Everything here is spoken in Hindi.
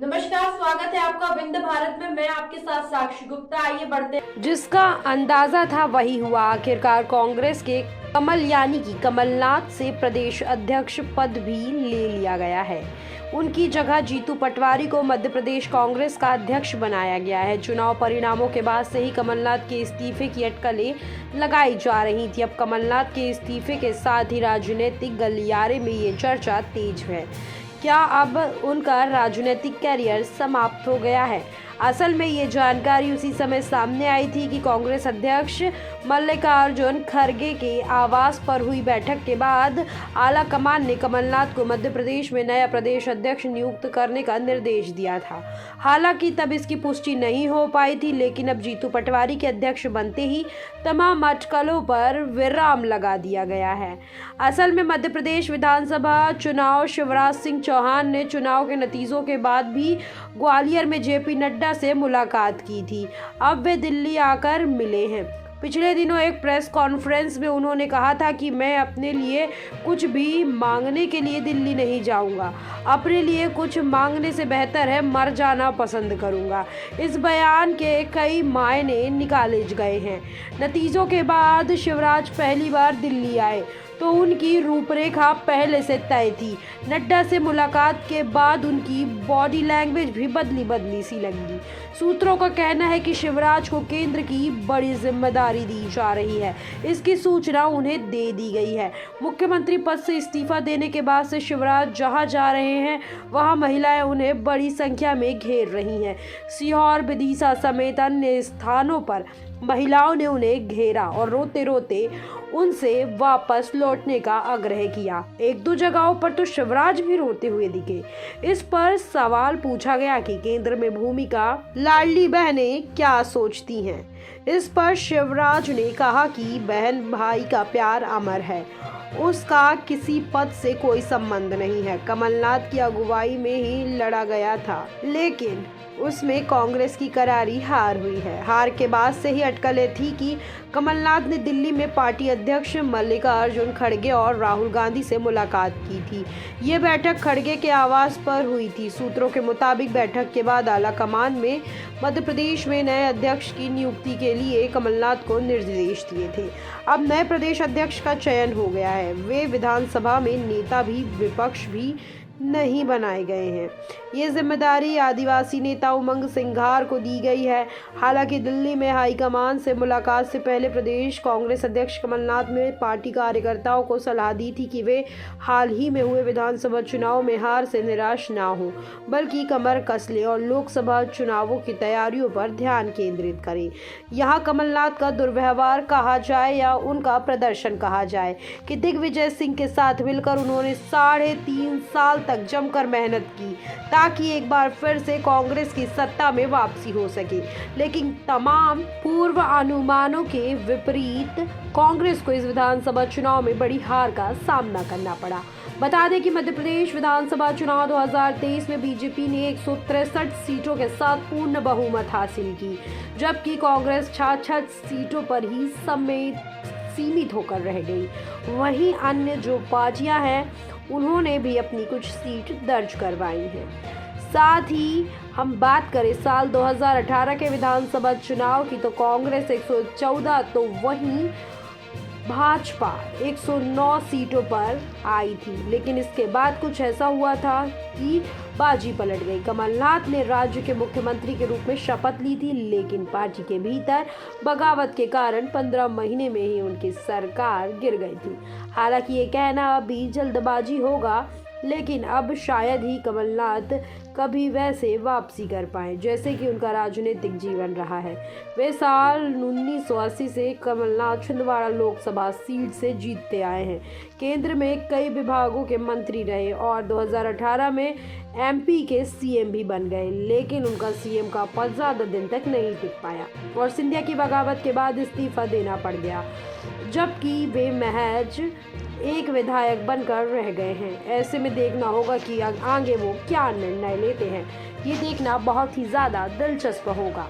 नमस्कार, स्वागत है आपका विंध्य भारत में। मैं आपके साथ साक्षी गुप्ता। आइए बढ़ते हैं। जिसका अंदाजा था वही हुआ। आखिरकार कांग्रेस के कमल यानी कि कमलनाथ से प्रदेश अध्यक्ष पद भी ले लिया गया है। उनकी जगह जीतू पटवारी को मध्य प्रदेश कांग्रेस का अध्यक्ष बनाया गया है। चुनाव परिणामों के बाद से ही कमलनाथ के इस्तीफे की अटकलें लगाई जा रही थी। अब कमलनाथ के इस्तीफे के साथ ही राजनीतिक गलियारे में ये चर्चा तेज है। क्या अब उनका राजनीतिक कैरियर समाप्त हो गया है? असल में ये जानकारी उसी समय सामने आई थी कि कांग्रेस अध्यक्ष मल्लिकार्जुन खड़गे के आवास पर हुई बैठक के बाद आला कमान ने कमलनाथ को मध्य प्रदेश में नया प्रदेश अध्यक्ष नियुक्त करने का निर्देश दिया था। हालांकि तब इसकी पुष्टि नहीं हो पाई थी, लेकिन अब जीतू पटवारी के अध्यक्ष बनते ही तमाम अटकलों पर विराम लगा दिया गया है। असल में मध्य प्रदेश विधानसभा चुनाव शिवराज सिंह चौहान ने चुनाव के नतीजों के बाद भी ग्वालियर में जेपी नड्डा से मुलाकात की थी। अब वे दिल्ली आकर मिले हैं। पिछले दिनों एक प्रेस कॉन्फ्रेंस में उन्होंने कहा था कि मैं अपने लिए कुछ भी मांगने के लिए दिल्ली नहीं जाऊंगा। अपने लिए कुछ मांगने से बेहतर है मर जाना पसंद करूंगा। इस बयान के कई मायने निकाले गए हैं। नतीजों के बाद शिवराज पहली बार दिल्ली आए तो उनकी रूपरेखा पहले से तय थी। नड्डा से मुलाकात के बाद उनकी बॉडी लैंग्वेज भी बदली सी लगी। सूत्रों का कहना है कि शिवराज को केंद्र की बड़ी जिम्मेदारी दी जा रही है। इसकी सूचना उन्हें दे दी गई है। मुख्यमंत्री पद से इस्तीफा देने के बाद से शिवराज जहां जा रहे हैं वहां महिलाएं उन्हें बड़ी संख्या में घेर रही हैं। सीहोर, विदिशा समेत अन्य स्थानों पर महिलाओं ने उन्हें घेरा और रोते रोते उनसे वापस लौटने का आग्रह किया। एक दो जगहों पर तो शिवराज भी रोते हुए दिखे। इस पर सवाल पूछा गया कि केंद्र में भूमिका लाडली बहनें क्या सोचती हैं। इस पर शिवराज ने कहा कि बहन भाई का प्यार अमर है, उसका किसी पद से कोई संबंध नहीं है। कमलनाथ की अगुवाई में ही लड़ा गया था, लेकिन उसमें कांग्रेस की करारी हार हुई है। हार के बाद से ही अटकलें थी कि कमलनाथ ने दिल्ली में पार्टी अध्यक्ष मल्लिकार्जुन खड़गे और राहुल गांधी से मुलाकात की थी। ये बैठक खड़गे के आवास पर हुई थी। सूत्रों के मुताबिक बैठक के बाद आला कमान में मध्य प्रदेश में नए अध्यक्ष की नियुक्ति के लिए कमलनाथ को निर्देश दिए थे। अब नए प्रदेश अध्यक्ष का चयन हो गया है। वे विधानसभा में नेता भी विपक्ष भी नहीं बनाए गए हैं। ये जिम्मेदारी आदिवासी नेता उमंग सिंघार को दी गई है। हालांकि दिल्ली में हाईकमान से मुलाकात से पहले प्रदेश कांग्रेस अध्यक्ष कमलनाथ ने पार्टी कार्यकर्ताओं को सलाह दी थी कि वे हाल ही में हुए विधानसभा चुनाव में हार से निराश ना हो, बल्कि कमर कस लें और लोकसभा चुनावों की तैयारियों पर ध्यान केंद्रित करें। यहाँ कमलनाथ का दुर्व्यवहार कहा जाए या उनका प्रदर्शन कहा जाए कि दिग्विजय सिंह के साथ मिलकर उन्होंने 3.5 साल तक जमकर मेहनत की ताकि एक बार फिर से कांग्रेस की सत्ता में वापसी हो सके, लेकिन तमाम पूर्व अनुमानों के विपरीत कांग्रेस को इस विधानसभा चुनाव में बड़ी हार का सामना करना पड़ा। बता दें कि मध्य प्रदेश विधानसभा चुनाव 2023 में बीजेपी ने 163 सीटों के साथ पूर्ण बहुमत हासिल की, जबकि कांग्रेस 66 सीटों पर ही सीमित होकर रह गई। वहीं अन्य जो पार्टियां हैं उन्होंने भी अपनी कुछ सीट दर्ज करवाई हैं। साथ ही हम बात करें साल 2018 के विधानसभा चुनाव की तो कांग्रेस 114 तो वहीं भाजपा 109 सीटों पर आई थी, लेकिन इसके बाद कुछ ऐसा हुआ था कि बाजी पलट गई। कमलनाथ ने राज्य के मुख्यमंत्री के रूप में शपथ ली थी, लेकिन पार्टी के भीतर बगावत के कारण 15 महीने में ही उनकी सरकार गिर गई थी। हालांकि ये कहना अभी जल्दबाजी होगा, लेकिन अब शायद ही कमलनाथ कभी वैसे वापसी कर पाए जैसे कि उनका राजनीतिक जीवन रहा है। वे साल 1980 से कमलनाथ छिंदवाड़ा लोकसभा सीट से जीतते आए हैं। केंद्र में कई विभागों के मंत्री रहे और 2018 में एमपी के सीएम भी बन गए, लेकिन उनका सीएम का पद ज़्यादा दिन तक नहीं टिक पाया और सिंधिया की बगावत के बाद इस्तीफा देना पड़ गया, जबकि वे महज एक विधायक बनकर रह गए हैं। ऐसे में देखना होगा कि आगे वो क्या निर्णय लेते हैं। ये देखना बहुत ही ज़्यादा दिलचस्प होगा।